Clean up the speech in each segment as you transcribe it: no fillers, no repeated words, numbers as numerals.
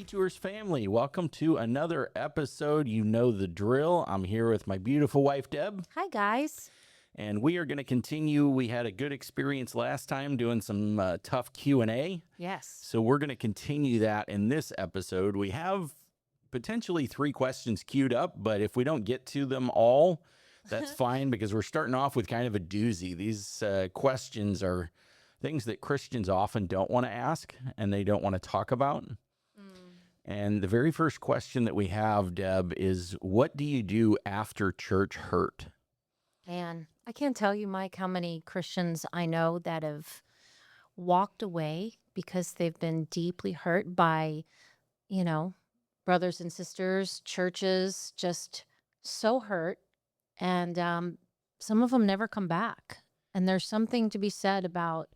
Detours family, welcome to another episode. You know the drill. I'm here with my beautiful wife, Deb. Hi, guys. And we are going to continue. We had a good experience last time doing some tough Q&A. Yes. So we're going to continue that in this episode. We have potentially 3 questions queued up, but if we don't get to them all, that's fine because we're starting off with kind of a doozy. These questions are things that Christians often don't want to ask and they don't want to talk about. And the very first question that we have, Deb, is what do you do after church hurt? Man, I can't tell you, Mike, how many Christians I know that have walked away because they've been deeply hurt by, brothers and sisters, churches, just so hurt. And some of them never come back. And there's something to be said about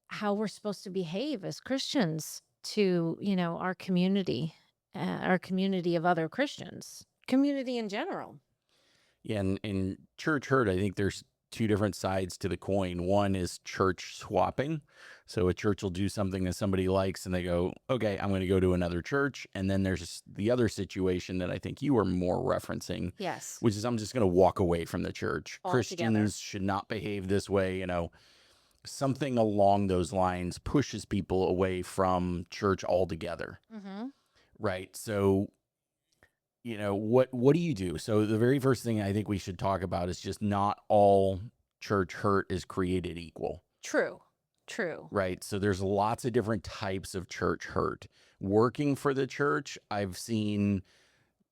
how we're supposed to behave as Christians to, our community of other Christians, community in general. Yeah, and in church hurt, I think there's 2 different sides to the coin. One is church swapping. So a church will do something that somebody likes and they go, okay, I'm going to go to another church. And then there's the other situation that I think you were more referencing. Yes. Which is I'm just going to walk away from the church. Altogether. Christians should not behave this way, Something along those lines pushes people away from church altogether. Mm-hmm. Right. So, what do you do? So the very first thing I think we should talk about is just not all church hurt is created equal. True. Right. So there's lots of different types of church hurt. Working for the church, I've seen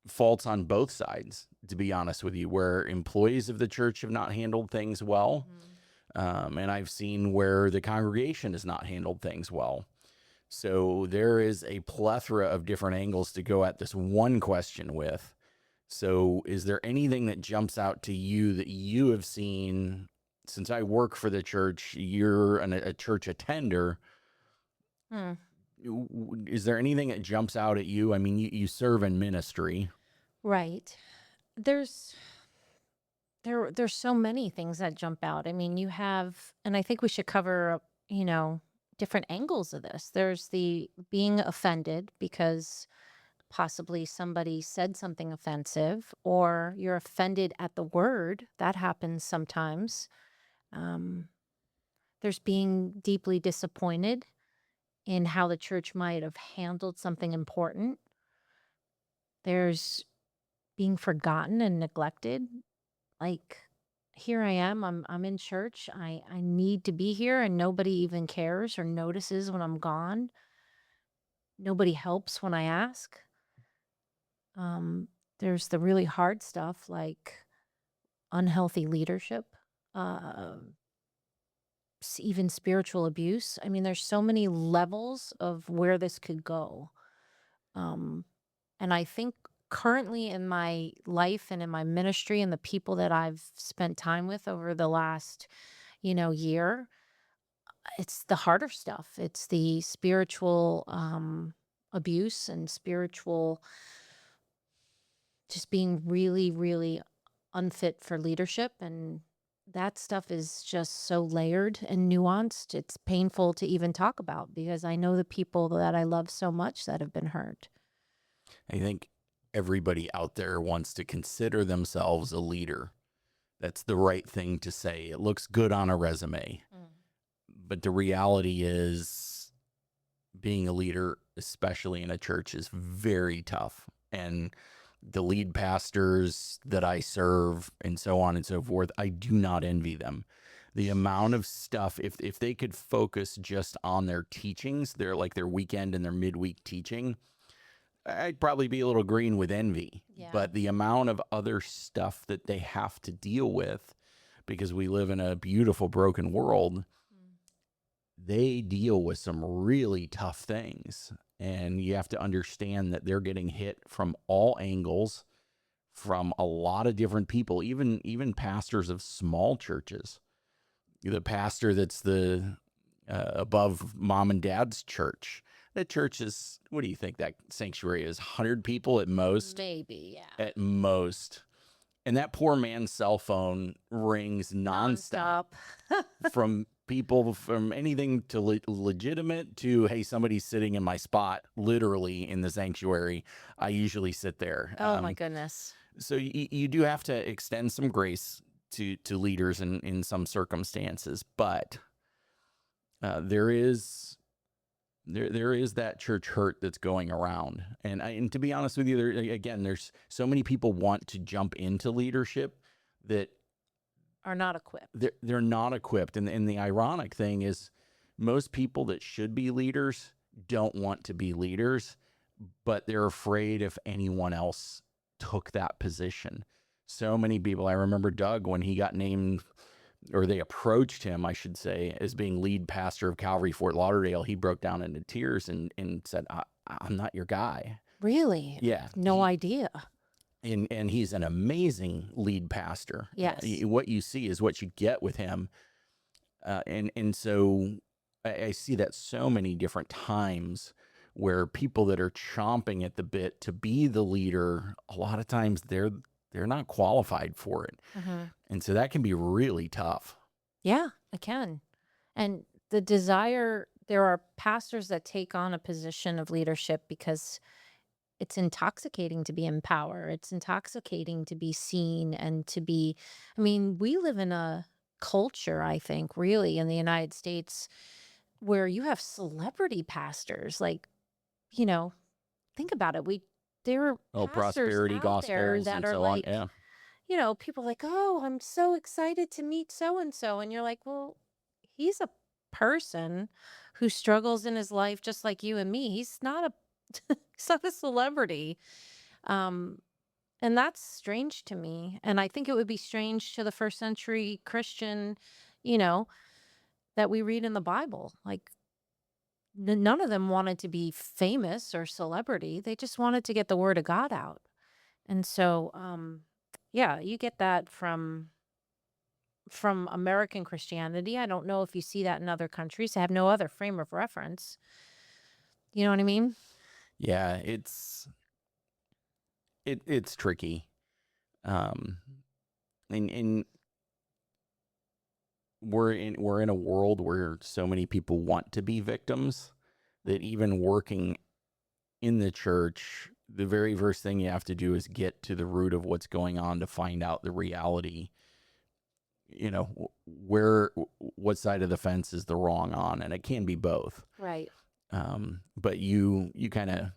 faults on both sides, to be honest with you, where employees of the church have not handled things well. Mm-hmm. And I've seen where the congregation has not handled things well. So there is a plethora of different angles to go at this one question with. So is there anything that jumps out to you that you have seen? Since I work for the church, you're a church attender. Is there anything that jumps out at you? I mean, you serve in ministry. Right. There's so many things that jump out. I mean, you have, and I think we should cover, different angles of this. There's the being offended because possibly somebody said something offensive, or you're offended at the word. That happens sometimes. There's being deeply disappointed in how the church might have handled something important. There's being forgotten and neglected. Like, here I am, I'm in church. I need to be here and nobody even cares or notices when I'm gone. Nobody helps when I ask. There's the really hard stuff like unhealthy leadership, even spiritual abuse. I mean, there's so many levels of where this could go. And I think currently in my life and in my ministry and the people that I've spent time with over the last, year, it's the harder stuff. It's the spiritual abuse and spiritual just being really, really unfit for leadership. And that stuff is just so layered and nuanced. It's painful to even talk about because I know the people that I love so much that have been hurt. I think everybody out there wants to consider themselves a leader. That's the right thing to say. It looks good on a resume. But the reality is being a leader, especially in a church, is very tough. And the lead pastors that I serve and so on and so forth, I do not envy them. The amount of stuff, if they could focus just on their teachings, their weekend and their midweek teaching, I'd probably be a little green with envy. Yeah. But the amount of other stuff that they have to deal with, because we live in a beautiful, broken world, they deal with some really tough things. And you have to understand that they're getting hit from all angles, from a lot of different people, even pastors of small churches. The pastor that's the above mom and dad's church. That church is, what do you think that sanctuary is? 100 people at most? Maybe, yeah. At most. And that poor man's cell phone rings nonstop from people from anything to legitimate to, hey, somebody's sitting in my spot, literally in the sanctuary. I usually sit there. Oh my goodness. So you do have to extend some grace to leaders in some circumstances, but there is there is that church hurt that's going around, and to be honest with you, again, there's so many people want to jump into leadership that Are not equipped. they're not equipped, and the ironic thing is, most people that should be leaders don't want to be leaders, but they're afraid if anyone else took that position. So many people. I remember Doug when he got named, or they approached him, I should say, as being lead pastor of Calvary Fort Lauderdale. He broke down into tears and said, I'm not your guy. Really? Yeah. No idea. And he's an amazing lead pastor. Yes. What you see is what you get with him. And so I see that so many different times where people that are chomping at the bit to be the leader, a lot of times they're not qualified for it. And so that can be really tough. Yeah, I can. And the desire, there are pastors that take on a position of leadership because it's intoxicating to be in power. It's intoxicating to be seen and to be, I mean, we live in a culture, I think, really in the United States where you have celebrity pastors. Like, you know, think about it. There are Oh, pastors prosperity out there gospels that and are so on. like, Yeah. people like, oh, I'm so excited to meet so and so. And you're like, well, he's a person who struggles in his life just like you and me. He's not a he's not a celebrity. Um, and that's strange to me. And I think it would be strange to the first century Christian, you know, that we read in the Bible. Like none of them wanted to be famous or celebrity. They just wanted to get the word of God out. And so, yeah, you get that from American Christianity. I don't know if you see that in other countries. I have no other frame of reference. You know what I mean? Yeah, it's tricky. Um and we're in a world where so many people want to be victims that even working in the church, the very first thing you have to do is get to the root of what's going on to find out the reality. What side of the fence is the wrong on, and it can be both. Right. But you kind of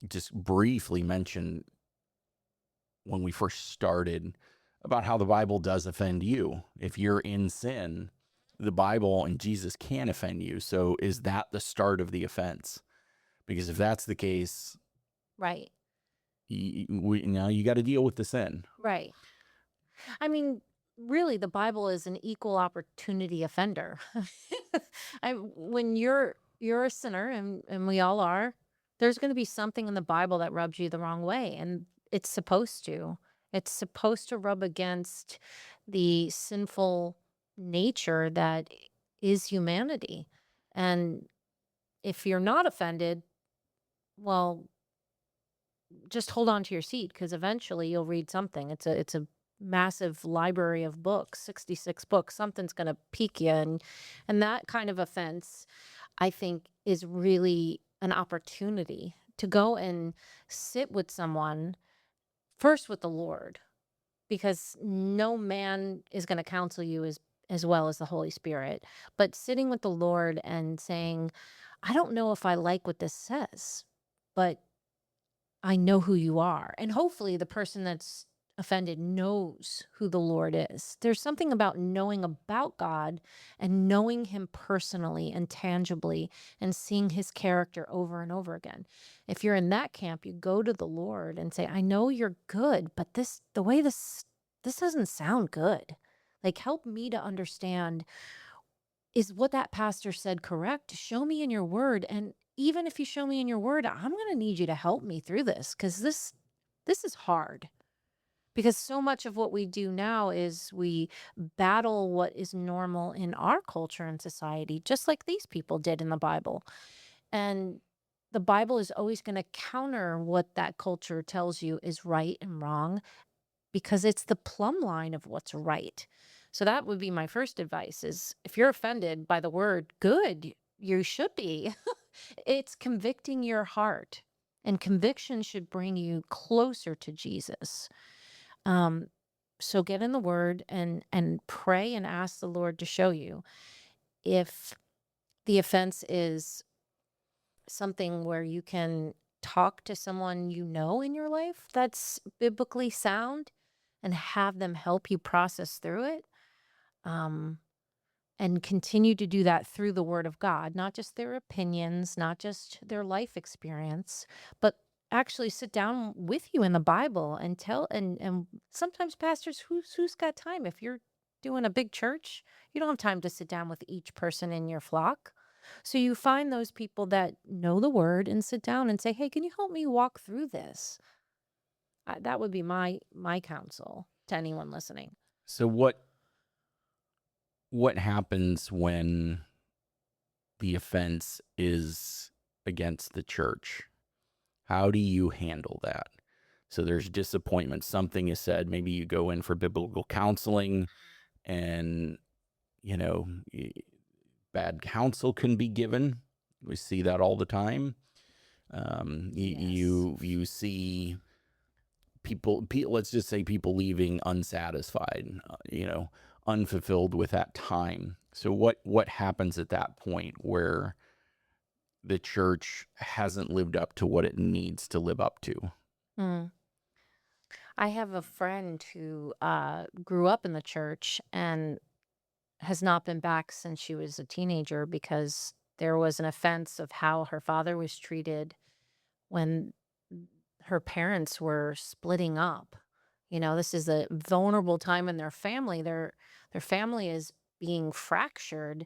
just briefly mentioned when we first started about how the Bible does offend you. If you're in sin, the Bible and Jesus can offend you. So is that the start of the offense? Because if that's the case, Right. now you got to deal with the sin. Right. I mean, really, the Bible is an equal opportunity offender. When you're a sinner, and we all are, there's going to be something in the Bible that rubs you the wrong way, and it's supposed to. It's supposed to rub against the sinful nature that is humanity. And if you're not offended, well, just hold on to your seat because eventually you'll read something. It's a massive library of books, 66 books. Something's going to pique you, and that kind of offense, I think, is really an opportunity to go and sit with someone first with the Lord, because no man is going to counsel you as well as the Holy Spirit. But sitting with the Lord and saying, I don't know if I like what this says, but I know who you are. And hopefully the person that's offended knows who the Lord is. There's something about knowing about God and knowing him personally and tangibly and seeing his character over and over again. If you're in that camp, you go to the Lord and say, I know you're good, but the way this doesn't sound good. Like, help me to understand, is what that pastor said correct? Show me in your word. And even if you show me in your word, I'm going to need you to help me through this, because this is hard. Because so much of what we do now is we battle what is normal in our culture and society, just like these people did in the Bible. And the Bible is always going to counter what that culture tells you is right and wrong, because it's the plumb line of what's right. So that would be my first advice is if you're offended by the word, good, you should be. It's convicting your heart. And conviction should bring you closer to Jesus. Um, so get in the word and pray and ask the Lord to show you if the offense is something where you can talk to someone you know in your life that's biblically sound and have them help you process through it. Um, and continue to do that through the word of God, not just their opinions, not just their life experience, but actually sit down with you in the Bible and tell and sometimes pastors who's got time if you're doing a big church, you don't have time to sit down with each person in your flock. So you find those people that know the word and sit down and say, "Hey, can you help me walk through this?" That would be my counsel to anyone listening. So what happens when the offense is against the church? How do you handle that? So there's disappointment. Something is said. Maybe you go in for biblical counseling, and you know, bad counsel can be given. We see that all the time. Yes. You see people, let's just say people leaving unsatisfied, unfulfilled with that time. So what happens at that point where the church hasn't lived up to what it needs to live up to? Mm. I have a friend who grew up in the church and has not been back since she was a teenager because there was an offense of how her father was treated when her parents were splitting up. This is a vulnerable time in their family. Their family is being fractured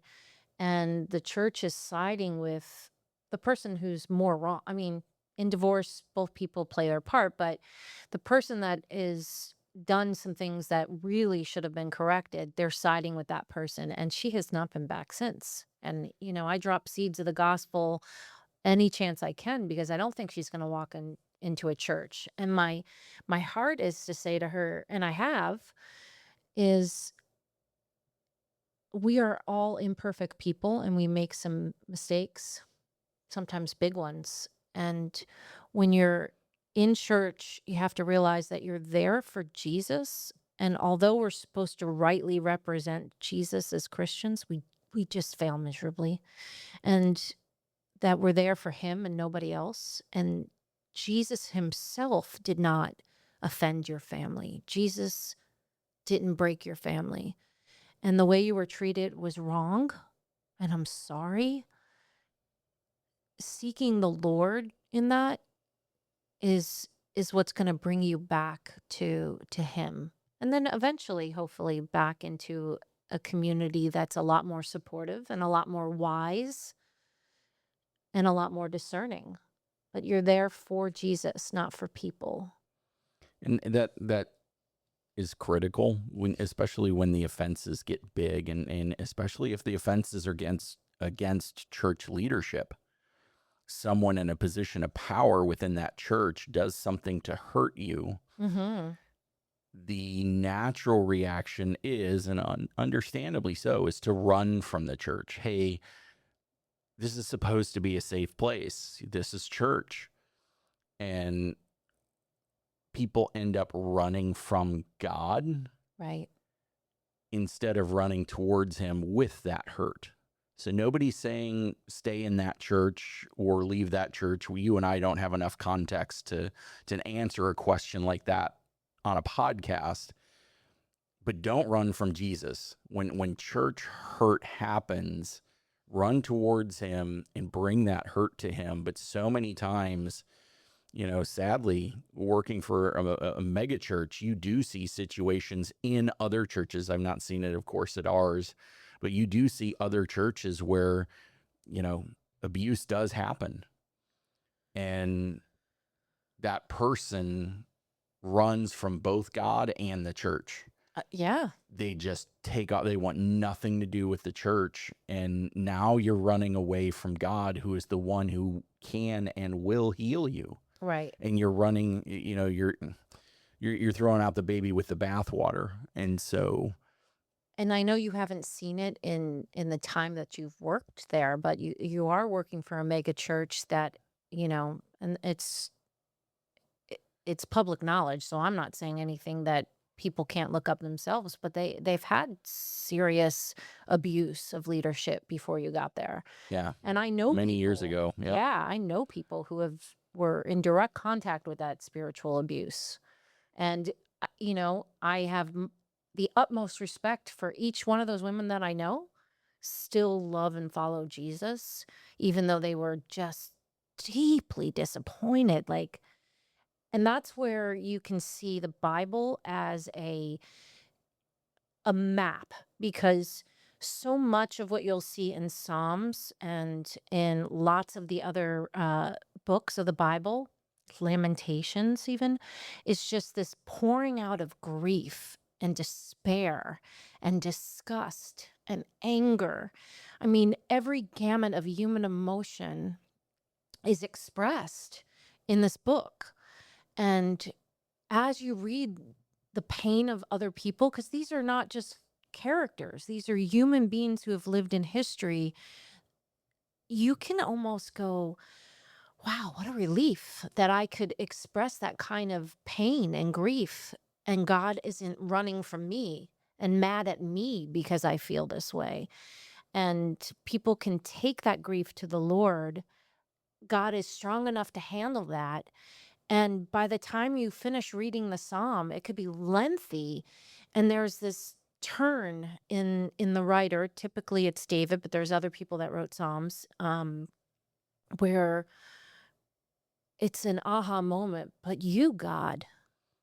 and the church is siding with the person who's more wrong. I mean, in divorce, both people play their part, but the person that is done some things that really should have been corrected, they're siding with that person. And she has not been back since. And, I drop seeds of the gospel any chance I can because I don't think she's going to walk into a church. And my heart is to say to her, and I have, is we are all imperfect people and we make some mistakes, sometimes big ones. And when you're in church, you have to realize that you're there for Jesus. And although we're supposed to rightly represent Jesus as Christians, we just fail miserably. And that we're there for him and nobody else. And Jesus himself did not offend your family. Jesus didn't break your family. And the way you were treated was wrong. And I'm sorry. Seeking the Lord in that is what's going to bring you back to him. And then eventually, hopefully, back into a community that's a lot more supportive and a lot more wise and a lot more discerning. But you're there for Jesus, not for people. And that is critical when, especially when the offenses get big, and especially if the offenses are against church leadership. Someone in a position of power within that church does something to hurt you. Mhm. The natural reaction is, and understandably so, is to run from the church. Hey, this is supposed to be a safe place. This is church. And people end up running from God Right. instead of running towards him with that hurt. So nobody's saying stay in that church or leave that church. You and I don't have enough context to answer a question like that on a podcast. But don't run from Jesus. When church hurt happens, run towards him and bring that hurt to him. But so many times, sadly, working for a mega church, you do see situations in other churches. I've not seen it, of course, at ours, but you do see other churches where, abuse does happen. And that person runs from both God and the church. Yeah. They just take off. They want nothing to do with the church. And now you're running away from God, who is the one who can and will heal you. Right. And you're running, you're throwing out the baby with the bathwater. And so And I know you haven't seen it in the time that you've worked there, but you are working for a mega church that, and it's public knowledge, so I'm not saying anything that people can't look up themselves, but they've had serious abuse of leadership before you got there. Yeah. And I know Many years people, ago. Yep. yeah, I know people who were in direct contact with that spiritual abuse. And I have the utmost respect for each one of those women that I know still love and follow Jesus, even though they were just deeply disappointed. Like, and that's where you can see the Bible as a map, because so much of what you'll see in Psalms and in lots of the other books of the Bible, Lamentations even, is just this pouring out of grief and despair and disgust and anger. I mean, every gamut of human emotion is expressed in this book. And as you read the pain of other people, because these are not just characters, these are human beings who have lived in history, you can almost go, wow, what a relief that I could express that kind of pain and grief. And God isn't running from me and mad at me because I feel this way. And people can take that grief to the Lord. God is strong enough to handle that. And by the time you finish reading the psalm, it could be lengthy, and there's this turn in the writer. Typically, it's David, but there's other people that wrote psalms, where it's an aha moment. But you, God,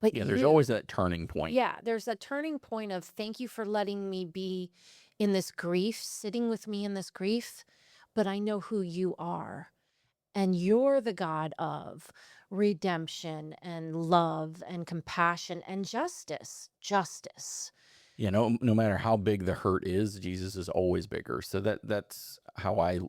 but Yeah, there's always you, that turning point. yeah, there's a turning point of thank you for letting me be in this grief, sitting with me in this grief, but I know who you are. And you're the God of redemption and love and compassion and justice. Justice. No matter how big the hurt is, Jesus is always bigger. So that's how I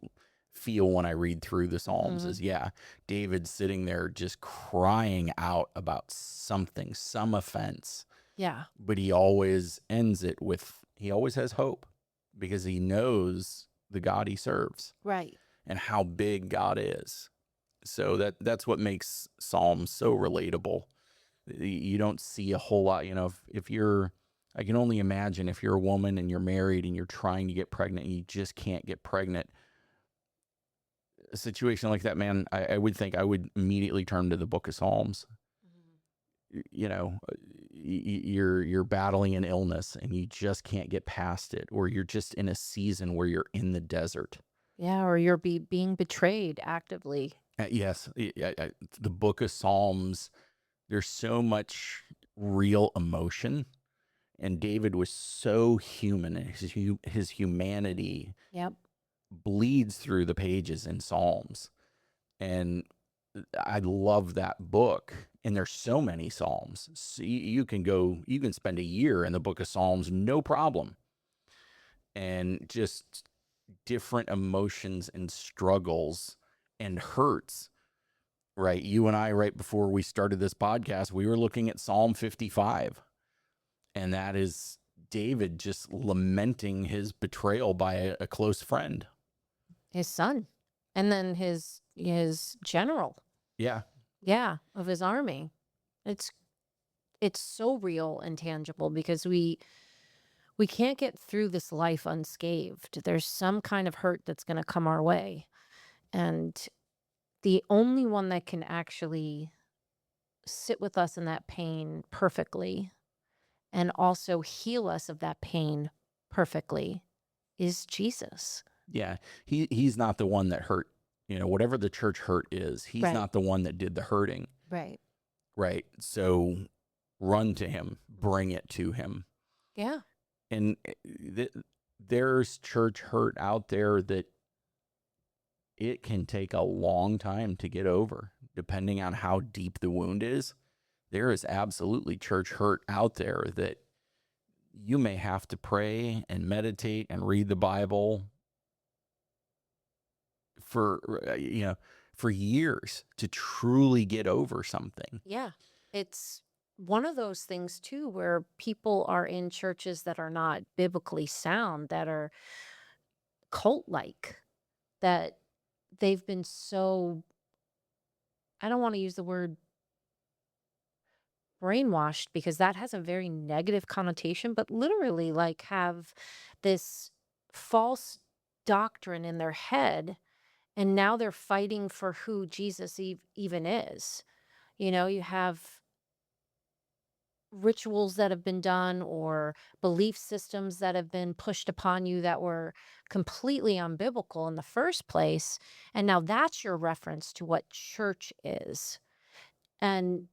feel when I read through the Psalms Hmm. is, yeah, David sitting there just crying out about something, some offense, Yeah. but he always ends it with, he always has hope because he knows the God he serves Right. and how big God is. So that's what makes Psalms so relatable. You don't see a whole lot, if you're, I can only imagine if you're a woman and you're married and you're trying to get pregnant and you just can't get pregnant. A situation like that, man, I would think I would immediately turn to the book of Psalms. Mhm. You're battling an illness and you just can't get past it, or you're just in a season where you're in the desert. Yeah. Or you're being betrayed actively. Yes, the book of Psalms, there's so much real emotion, and David was so human, and his humanity Yep. bleeds through the pages in Psalms. And I love that book. And there's so many Psalms. So you can spend a year in the book of Psalms, no problem. And just different emotions and struggles and hurts, right? You and I, right before we started this podcast, we were looking at Psalm 55. And that is David just lamenting his betrayal by a close friend. His son. And then his general. Yeah. Yeah. Of his army. It's it's so real and tangible because we can't get through this life unscathed. There's some kind of hurt that's going to come our way. And the only one that can actually sit with us in that pain perfectly and also heal us of that pain perfectly is Jesus. Yeah. He's not the one that hurt, whatever the church hurt is, he's Right. not the one that did the hurting. Right. Right. So run to him, bring it to him. Yeah. And there's church hurt out there that it can take a long time to get over, depending on how deep the wound is. There is absolutely church hurt out there that you may have to pray and meditate and read the Bible for for years to truly get over something. Yeah. It's one of those things too where people are in churches that are not biblically sound, that are cult-like, that they've been so, I don't want to use the word brainwashed because that has a very negative connotation, but literally like have this false doctrine in their head, and now they're fighting for who Jesus even is. You have rituals that have been done or belief systems that have been pushed upon you that were completely unbiblical in the first place. And now that's your reference to what church is. And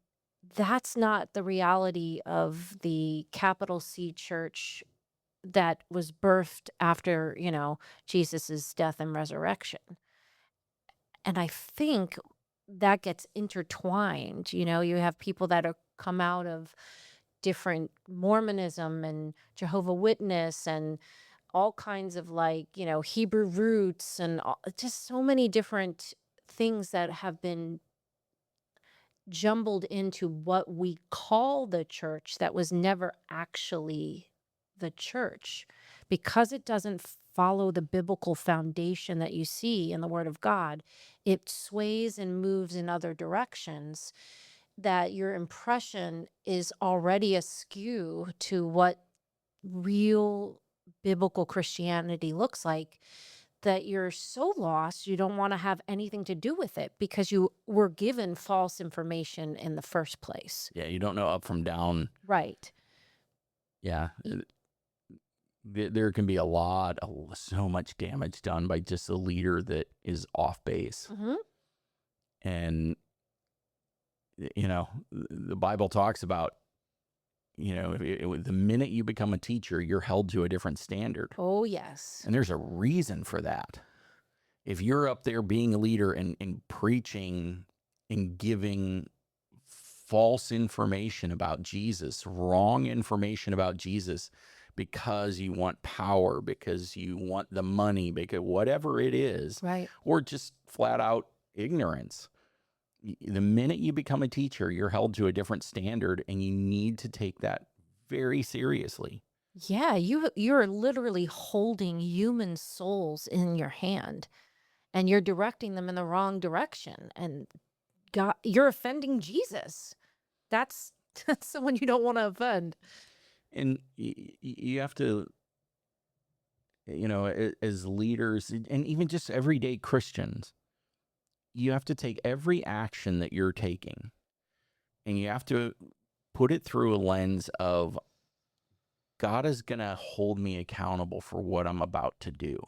that's not the reality of the capital C church that was birthed after, Jesus's death and resurrection. And I think that gets intertwined. You have people that are come out of different Mormonism and Jehovah Witness and all kinds of like, Hebrew roots and just so many different things that have been jumbled into what we call the church that was never actually the church because it doesn't follow the biblical foundation that you see in the Word of God. It sways and moves in other directions, that your impression is already askew to what real biblical Christianity looks like, that you're so lost, you don't want to have anything to do with it because you were given false information in the first place. Yeah, you don't know up from down. Right. Yeah. There can be so much damage done by just a leader that is off base. Mm-hmm. And, the Bible talks about, the minute you become a teacher, you're held to a different standard. Oh, yes. And there's a reason for that. If you're up there being a leader and preaching and giving false information about Jesus, wrong information about Jesus, because you want power, because you want the money, because whatever it is, Right. or just flat out ignorance. The minute you become a teacher, you're held to a different standard, and you need to take that very seriously. Yeah, you're literally holding human souls in your hand and you're directing them in the wrong direction. And God, you're offending Jesus. That's that's someone you don't want to offend. And you have to, as leaders and even just everyday Christians, you have to take every action that you're taking and you have to put it through a lens of God is going to hold me accountable for what I'm about to do.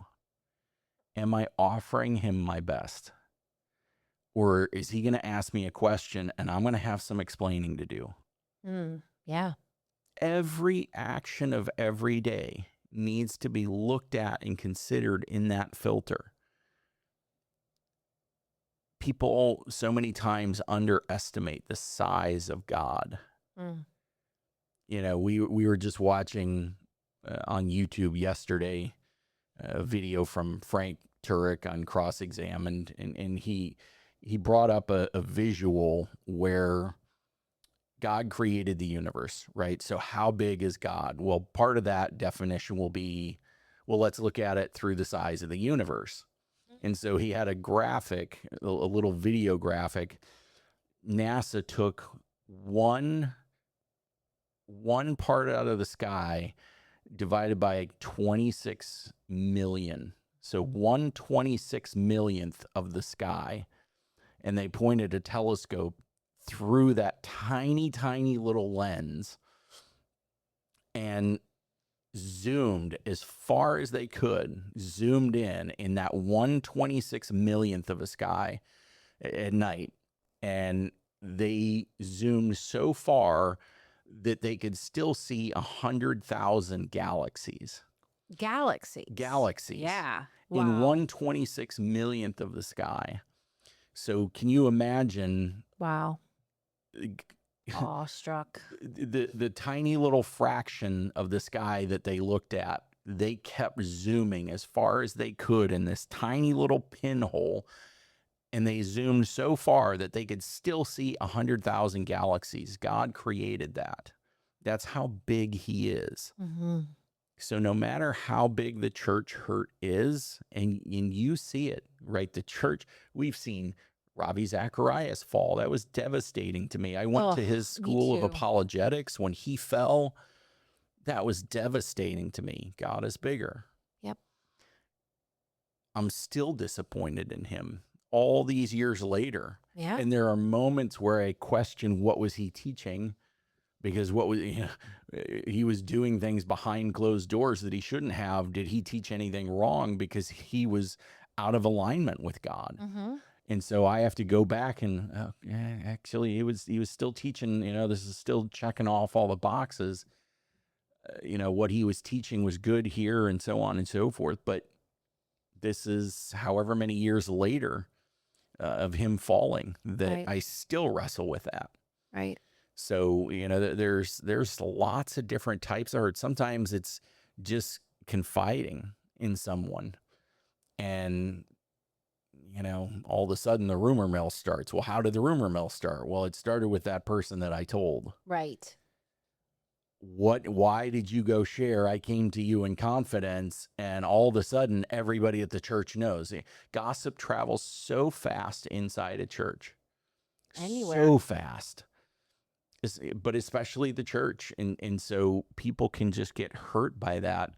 Am I offering him my best? Or is he going to ask me a question and I'm going to have some explaining to do? Yeah. Every action of every day needs to be looked at and considered in that filter. People so many times underestimate the size of God. Mm. We were just watching on YouTube yesterday a video from Frank Turek on Cross Examined, and he brought up a visual where God created the universe, right? So how big is God? Well, part of that definition will be, well, let's look at it through the size of the universe. And so he had a graphic, a little video graphic. NASA took one part out of the sky divided by 26 million. So 1/26 millionth of the sky. And they pointed a telescope through that tiny, tiny little lens and zoomed as far as they could, zoomed in that 1/26 millionth of a sky at night. And they zoomed so far that they could still see 100,000 galaxies. Galaxies. Yeah. In Wow. 1/26 millionth of the sky. So can you imagine? Wow. Awestruck. The tiny little fraction of the sky that they looked at, they kept zooming as far as they could in this tiny little pinhole and they zoomed so far that they could still see 100,000 galaxies. God created that. That's how big he is. Mhm. So no matter how big the church hurt is, and you see it, right? The church, we've seen Ravi Zacharias fall. That was devastating to me. I went Oh, to his me school of too. apologetics when he fell. That was devastating to me. God is bigger. Yep. I'm still disappointed in him all these years later. Yeah. And there are moments where I question, what was he teaching? Because what was, he was doing things behind closed doors that he shouldn't have. Did he teach anything wrong? Because he was out of alignment with God. Mhm. And so I have to go back and actually he was still teaching, this is still checking off all the boxes. What he was teaching was good here and so on and so forth. But this is however many years later of him falling that Right. I still wrestle with that. Right. So, there's lots of different types of hurt. Sometimes it's just confiding in someone, and all of a sudden the rumor mill starts. Well, how did the rumor mill start? Well, it started with that person that I told. Right. Why did you go share? I came to you in confidence, and all of a sudden everybody at the church knows. Gossip travels so fast inside a church. Anywhere. So fast. But especially the church, and so people can just get hurt by that.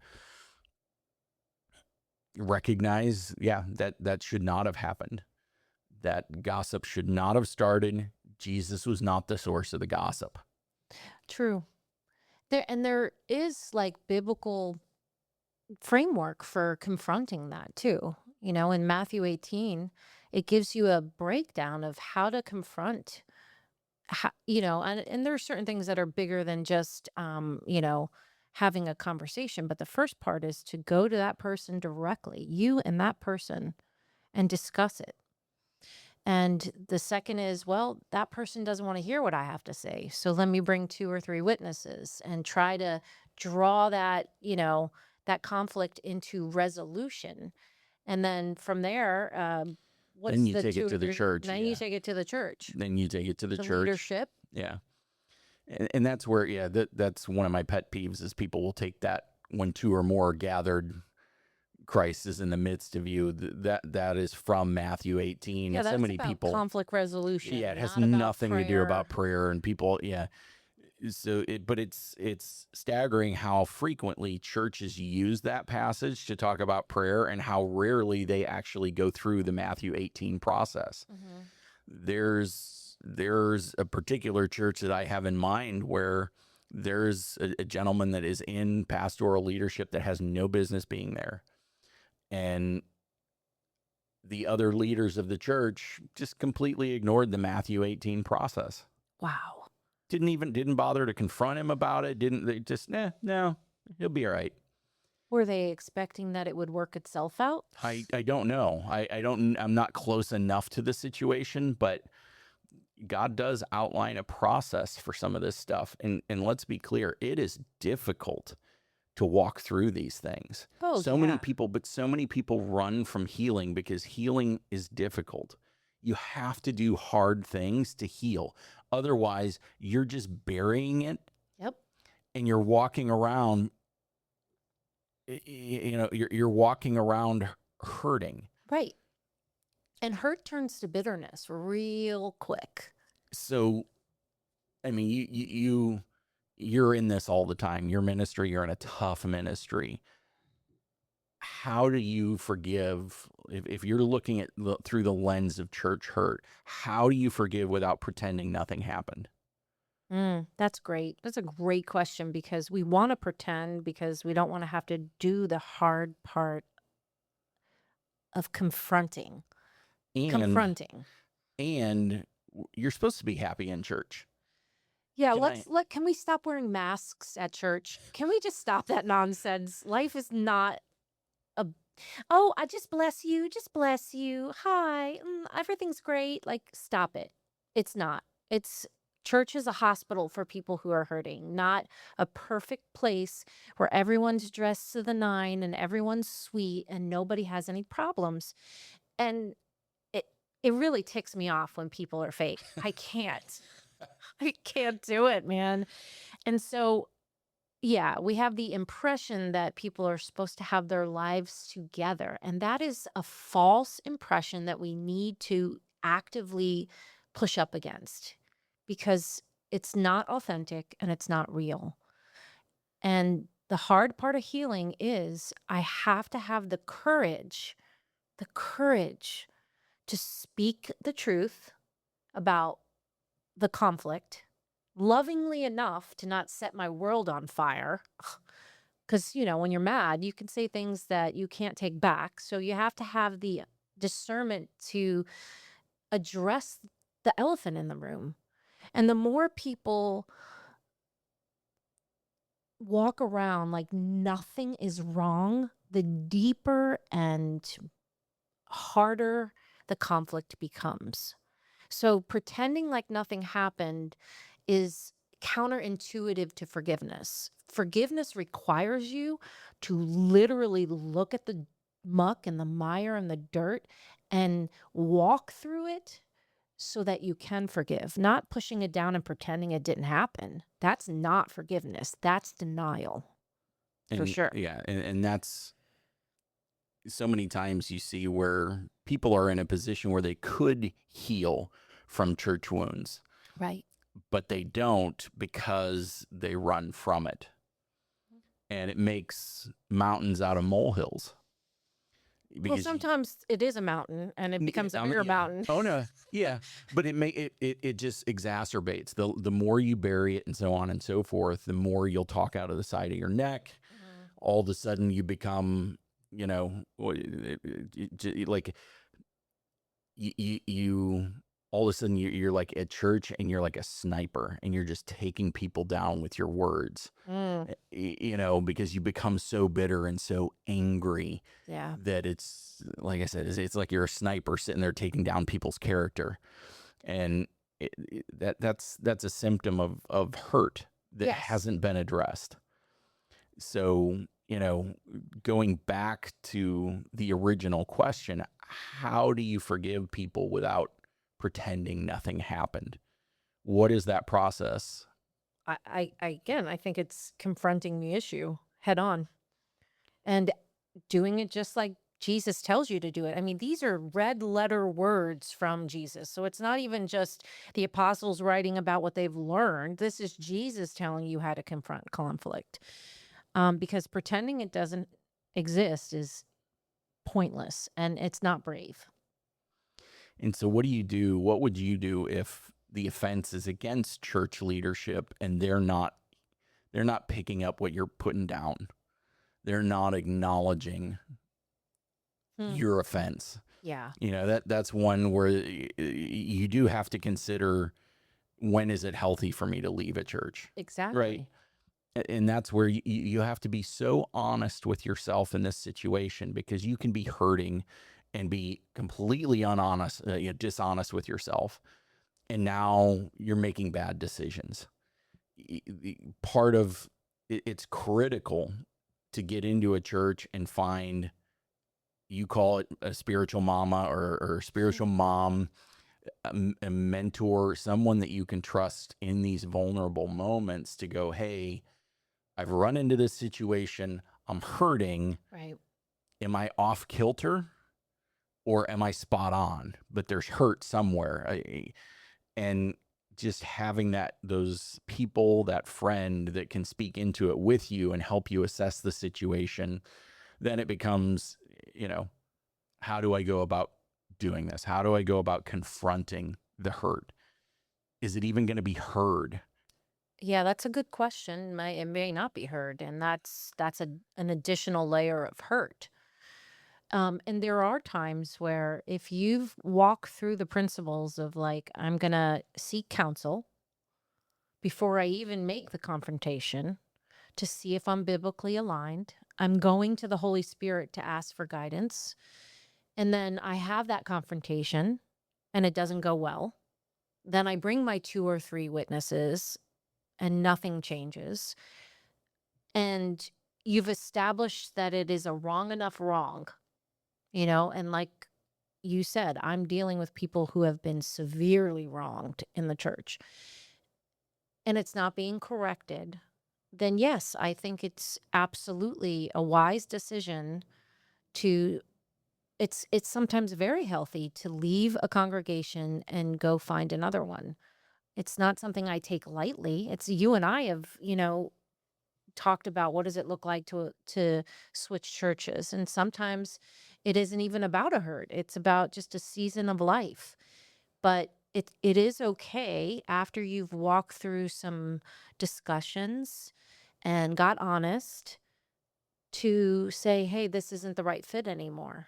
Recognize, that should not have happened. That gossip should not have started. Jesus was not the source of the gossip. True. There is like biblical framework for confronting that too. In Matthew 18, it gives you a breakdown of how to confront and there are certain things that are bigger than just having a conversation, but the first part is to go to that person directly, you and that person, and discuss it. And the second is, well, that person doesn't want to hear what I have to say. So let me bring two or three witnesses and try to draw that conflict into resolution. And then from there, Then what's you the take it two or to the three? church. Then you Yeah. take it to the church, Then you take it to the the church. leadership. Yeah. And that's where, that's one of my pet peeves is people will take that when two or more are gathered, Christ is in the midst of you. That is from Matthew 18. Yeah, And so that's many about people, conflict it resolution, has not about nothing to do about prayer. prayer and people. Yeah. But it's staggering how frequently churches use that passage to talk about prayer and how rarely they actually go through the Matthew 18 process. Mhm. There's a particular church that I have in mind where there's a gentleman that is in pastoral leadership that has no business being there. And the other leaders of the church just completely ignored the Matthew 18 process. Wow. Didn't bother to confront him about it. Didn't they just, no, he'll be all right. Were they expecting that it would work itself out? I don't know. I'm not close enough to the situation, but God does outline a process for some of this stuff. And let's be clear, it is difficult to walk through these things. Oh, So many yeah. people run from healing because healing is difficult. You have to do hard things to heal. Otherwise, you're just burying it Yep. and you're walking around, you're walking around hurting. Right. And hurt turns to bitterness real quick. So, I mean, you're in this all the time. Your ministry, you're in a tough ministry. How do you forgive if you're looking at through the lens of church hurt? How do you forgive without pretending nothing happened? That's great. That's a great question because we want to pretend because we don't want to have to do the hard part of confronting. And Confronting. and you're supposed to be happy in church. Yeah, Can I? can we stop wearing masks at church? Can we just stop that nonsense? Life is not a oh, I just bless you, just bless you. Hi, everything's great. Like, stop it. It's not. It's church is a hospital for people who are hurting, not a perfect place where everyone's dressed to the nine and everyone's sweet and nobody has any problems. And it it really ticks me off when people are fake. I can't. I can't do it, man. And so, yeah, we have the impression that people are supposed to have their lives together. And that is a false impression that we need to actively push up against because it's not authentic and it's not real. And the hard part of healing is I have to have the courage to speak the truth about the conflict lovingly enough to not set my world on fire. Because, when you're mad, you can say things that you can't take back. So you have to have the discernment to address the elephant in the room. And the more people walk around like nothing is wrong, the deeper and harder the conflict becomes. So pretending like nothing happened is counterintuitive to forgiveness. Forgiveness requires you to literally look at the muck and the mire and the dirt and walk through it so that you can forgive, not pushing it down and pretending it didn't happen. That's not forgiveness. That's denial for And sure. yeah, and that's so many times you see where people are in a position where they could heal from church wounds, Right. but they don't because they run from it. And it makes mountains out of molehills Well, because sometimes it is a mountain and it becomes a bigger yeah. mountain. Oh no, yeah, but it just exacerbates the more you bury it and so on and so forth. The more you'll talk out of the side of your neck. Mhm. All of a sudden, you become, like you all of a sudden you're like at church and you're like a sniper and you're just taking people down with your words, Mm, because you become so bitter and so angry yeah. that it's like I said, it's like you're a sniper sitting there taking down people's character, and that's a symptom of hurt that Yes. hasn't been addressed. So, going back to the original question, how do you forgive people without pretending nothing happened? What is that process? Again, I think it's confronting the issue head on and doing it just like Jesus tells you to do it. I mean, these are red letter words from Jesus. So it's not even just the apostles writing about what they've learned. This is Jesus telling you how to confront conflict. Because pretending it doesn't exist is pointless and it's not brave. And so what do you do? What would you do if the offense is against church leadership and they're not picking up what you're putting down? They're not acknowledging Hmm. your offense. Yeah, That's one where you do have to consider, when is it healthy for me to leave a church? Right. exactly. And that's where you have to be so honest with yourself in this situation, because you can be hurting and be completely dishonest with yourself. And now you're making bad decisions. Part of it's critical to get into a church and find, you call it a spiritual mama or spiritual mom, a mentor, someone that you can trust in these vulnerable moments to go, hey, I've run into this situation. I'm hurting. Right. Am I off kilter or am I spot on? But there's hurt somewhere. And just having those people, that friend that can speak into it with you and help you assess the situation, then it becomes, how do I go about doing this? How do I go about confronting the hurt? Is it even going to be heard? Yeah, that's a good question. It may not be heard, and that's an additional layer of hurt. And there are times where if you've walked through the principles of like, I'm gonna seek counsel before I even make the confrontation to see if I'm biblically aligned. I'm going to the Holy Spirit to ask for guidance. And then I have that confrontation and it doesn't go well. Then I bring my two or three witnesses and nothing changes. And you've established that it is a wrong enough wrong, and like you said, I'm dealing with people who have been severely wronged in the church and it's not being corrected, then yes, I think it's absolutely a wise decision to it's sometimes very healthy to leave a congregation and go find another one. It's not something I take lightly. It's you and I have, talked about what does it look like to switch churches, and sometimes it isn't even about a hurt. It's about just a season of life. But it is okay after you've walked through some discussions and got honest to say, "Hey, this isn't the right fit anymore."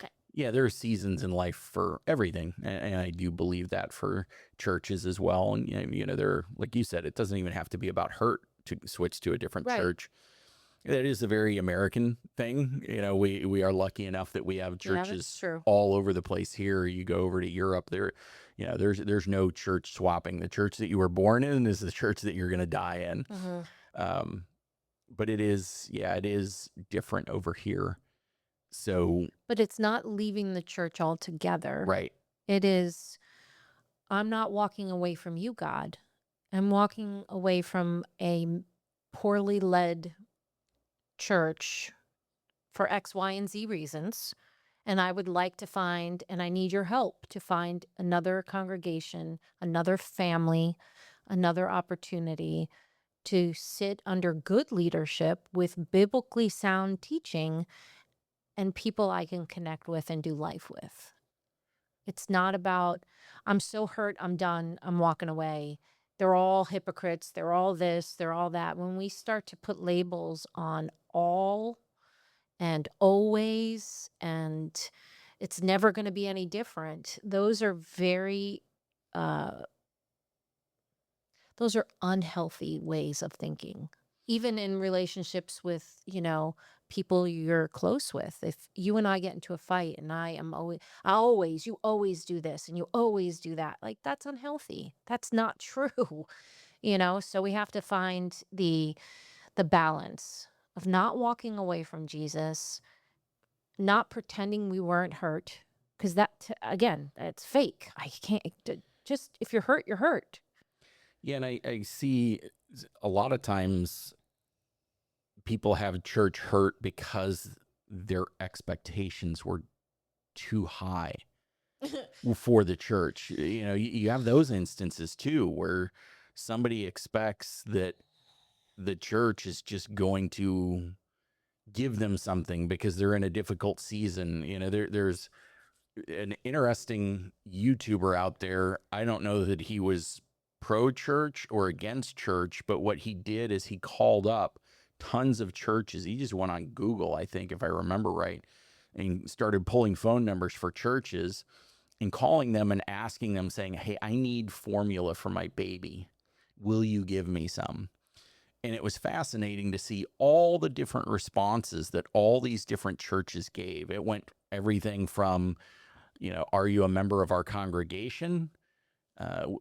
Okay. Yeah, there are seasons in life for everything, and I do believe that for churches as well. And there, like you said, it doesn't even have to be about hurt to switch to a different Right. church. It is a very American thing. We are lucky enough that we have Yeah, that's churches true. all over the place here. You go over to Europe, there's no church swapping. The church that you were born in is the church that you're going to die in. Mhm. Um, but it is different over here. So, But it's not leaving the church altogether. right. It is, I'm not walking away from you, God. I'm walking away from a poorly led church for X, Y, and Z reasons. And I would like to find, and I need your help to find another congregation, another family, another opportunity to sit under good leadership with biblically sound teaching and people I can connect with and do life with. It's not about, I'm so hurt, I'm done, I'm walking away. They're all hypocrites, they're all this, they're all that. When we start to put labels on all and always, and it's never going to be any different, uh, those are unhealthy ways of thinking. Even in relationships with, people you're close with. If you and I get into a fight and you always do this and you always do that, like that's unhealthy. That's not true, So we have to find the balance of not walking away from Jesus, not pretending we weren't hurt, because again, that's fake. I can't just if you're hurt, you're hurt. Yeah, and I see a lot of times people have church hurt because their expectations were too high for the church. You have those instances too where somebody expects that the church is just going to give them something because they're in a difficult season. There's an interesting YouTuber out there. I don't know that he was pro church or against church, but what he did is he called up tons of churches. He just went on Google, I think, if I remember right, and started pulling phone numbers for churches and calling them and asking them, saying, "Hey, I need formula for my baby. Will you give me some?" And it was fascinating to see all the different responses that all these different churches gave. It went everything from, are you a member of our congregation?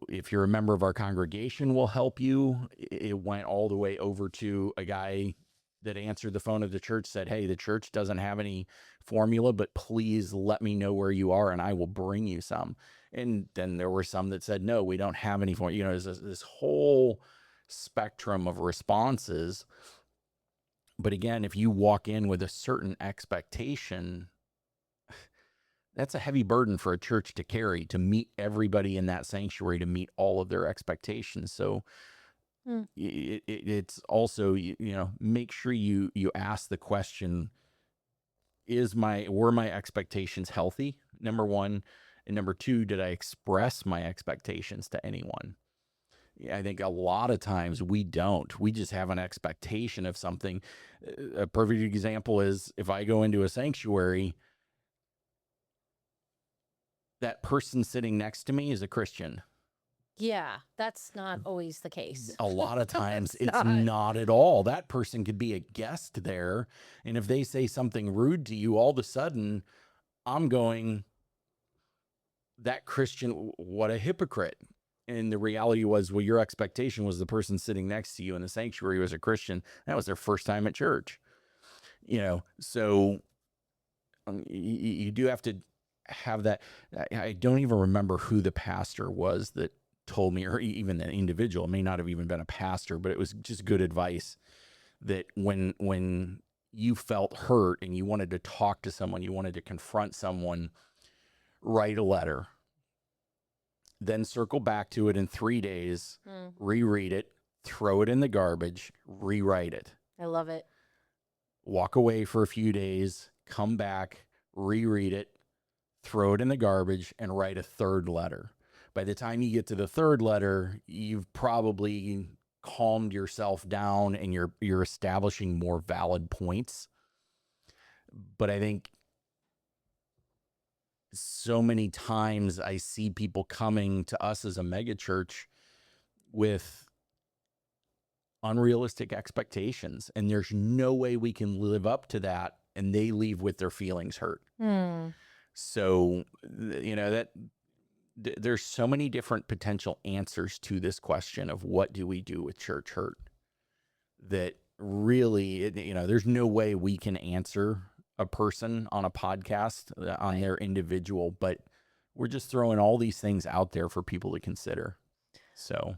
If you're a member of our congregation, we'll help you. It went all the way over to a guy that answered the phone of the church, said, "Hey, the church doesn't have any formula, but please let me know where you are and I will bring you some." And then there were some that said, "No, we don't have any formula." There's this whole spectrum of responses. But again, if you walk in with a certain expectation, that's a heavy burden for a church to carry, to meet everybody in that sanctuary, to meet all of their expectations. So Mm. it's also, make sure you ask the question, were my expectations healthy? Number one. And number two, did I express my expectations to anyone? Yeah, I think a lot of times we don't. We just have an expectation of something. A perfect example is if I go into a sanctuary, that person sitting next to me is a Christian. Yeah, that's not always the case. A lot of times It's it's not. not at all. That person could be a guest there. And if they say something rude to you, all of a sudden I'm going, that Christian, what a hypocrite. And the reality was, well, your expectation was the person sitting next to you in the sanctuary was a Christian. That was their first time at church. So you do have to have that. I don't even remember who the pastor was that told me, or even the individual. It may not have even been a pastor, but it was just good advice that when you felt hurt and you wanted to talk to someone, you wanted to confront someone, write a letter, then circle back to it in 3 days, reread it, throw it in the garbage, rewrite it. I love it. Walk away for a few days, come back, reread it, throw it in the garbage, and write a third letter. By the time you get to the third letter, you've probably calmed yourself down and you're establishing more valid points. But I think so many times I see people coming to us as a megachurch with unrealistic expectations, and there's no way we can live up to that, and they leave with their feelings hurt. So, there's so many different potential answers to this question of what do we do with church hurt, that really, there's no way we can answer a person on a podcast on their individual, but we're just throwing all these things out there for people to consider. So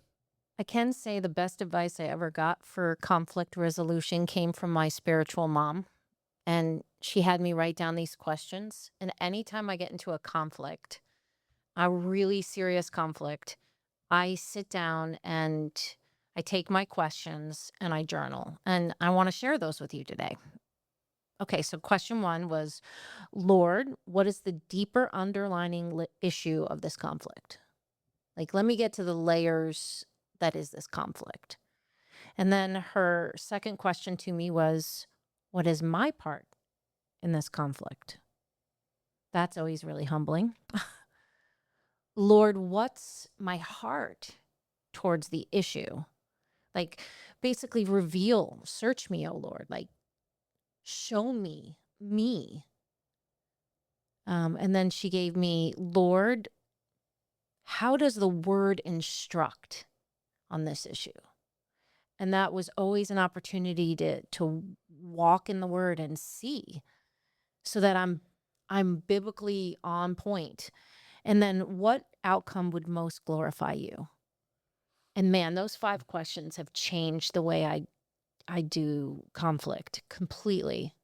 I can say the best advice I ever got for conflict resolution came from my spiritual mom. And she had me write down these questions. And anytime I get into a conflict, a really serious conflict, I sit down and I take my questions and I journal. And I want to share those with you today. Okay, so question 1 was, Lord, what is the deeper underlining issue of this conflict? Like, let me get to the layers that is this conflict. And then her second question to me was, what is my part in this conflict? That's always really humbling. Lord, what's my heart towards the issue? Like, basically reveal, search me, oh Lord, like, show me. And then she gave me, Lord, how does the word instruct on this issue? And that was always an opportunity to walk in the word and see, so that I'm biblically on point. And then what outcome would most glorify you? And man, those 5 questions have changed the way I do conflict completely.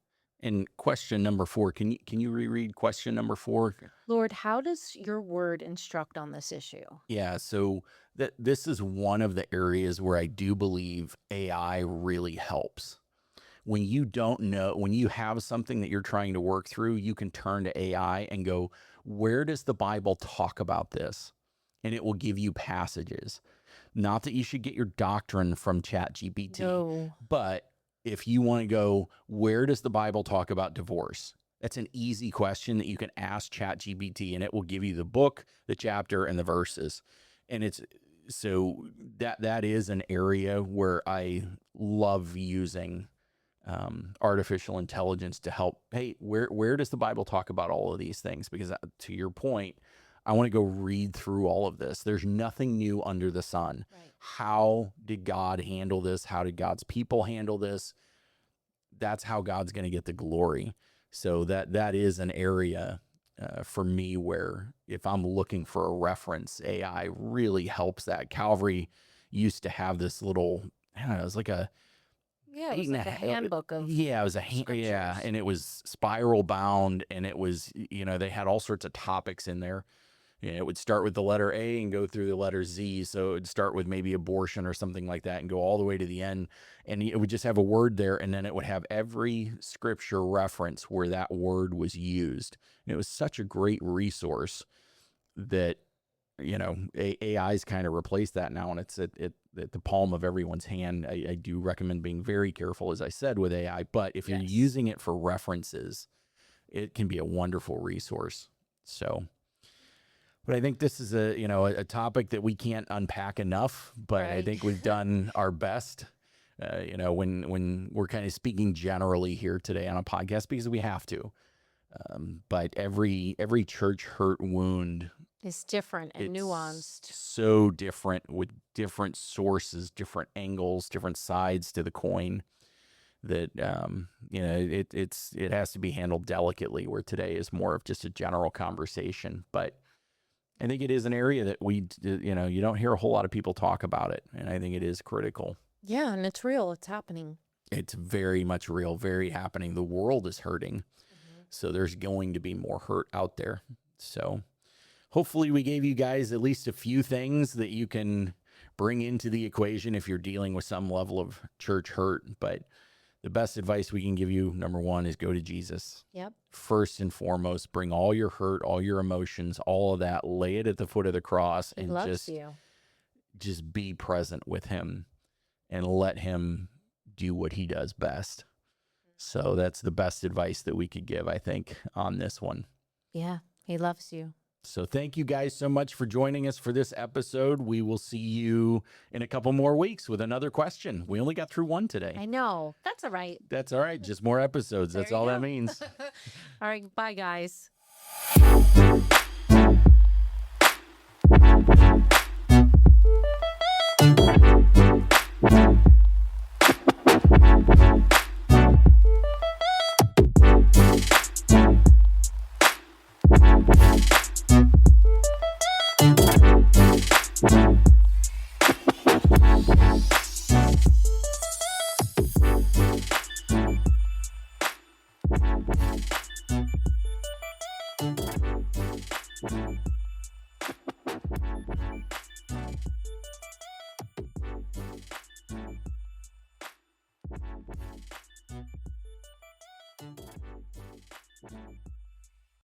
And question number 4, can you reread question number 4? Lord, how does your word instruct on this issue? Yeah, so this is one of the areas where I do believe AI really helps. When you don't know, when you have something that you're trying to work through, you can turn to AI and go, where does the Bible talk about this? And it will give you passages. Not that you should get your doctrine from ChatGPT, No. but if you want to go, where does the Bible talk about divorce? That's an easy question that you can ask ChatGPT, and it will give you the book, the chapter, and the verses. And it's so that is an area where I love using artificial intelligence to help. Hey, where does the Bible talk about all of these things? Because to your point, I want to go read through all of this. There's nothing new under the sun. Right. How did God handle this? How did God's people handle this? That's how God's going to get the glory. So that is an area for me where if I'm looking for a reference, AI really helps that. Calvary used to have this little, I don't know, it was like a, Yeah, it was like a handbook of yeah, it was a yeah, scriptures. and it was spiral bound, and it was, they had all sorts of topics in there. It would start with the letter A and go through the letter Z. So it would start with maybe abortion or something like that and go all the way to the end. And it would just have a word there, and then it would have every scripture reference where that word was used. And it was such a great resource that, AI's kind of replaced that now, and it's at the palm of everyone's hand. I do recommend being very careful, as I said, with AI, but if you're Yes. using it for references, it can be a wonderful resource. So, but I think this is a topic that we can't unpack enough, but I Right. think we've done our best, when we're kind of speaking generally here today on a podcast, because we have to. But every church hurt wound, It's different and it's nuanced. so different with different sources, different angles, different sides to the coin, that it has to be handled delicately, where today is more of just a general conversation. But I think it is an area that you don't hear a whole lot of people talk about it, and I think it is critical. Yeah, and it's real. It's happening. It's very much real, very happening. The world is hurting, so there's going to be more hurt out there. So hopefully we gave you guys at least a few things that you can bring into the equation if you're dealing with some level of church hurt. But the best advice we can give you, number one, is go to Jesus. Yep. First and foremost, bring all your hurt, all your emotions, all of that, lay it at the foot of the cross, He and loves you. just be present with him and let him do what he does best. So that's the best advice that we could give, I think, on this one. Yeah, he loves you. So thank you guys so much for joining us for this episode. We will see you in a couple more weeks with another question. We only got through one today. I know. That's all right. That's all right. Just more episodes. That's all that means. All right. Bye, guys.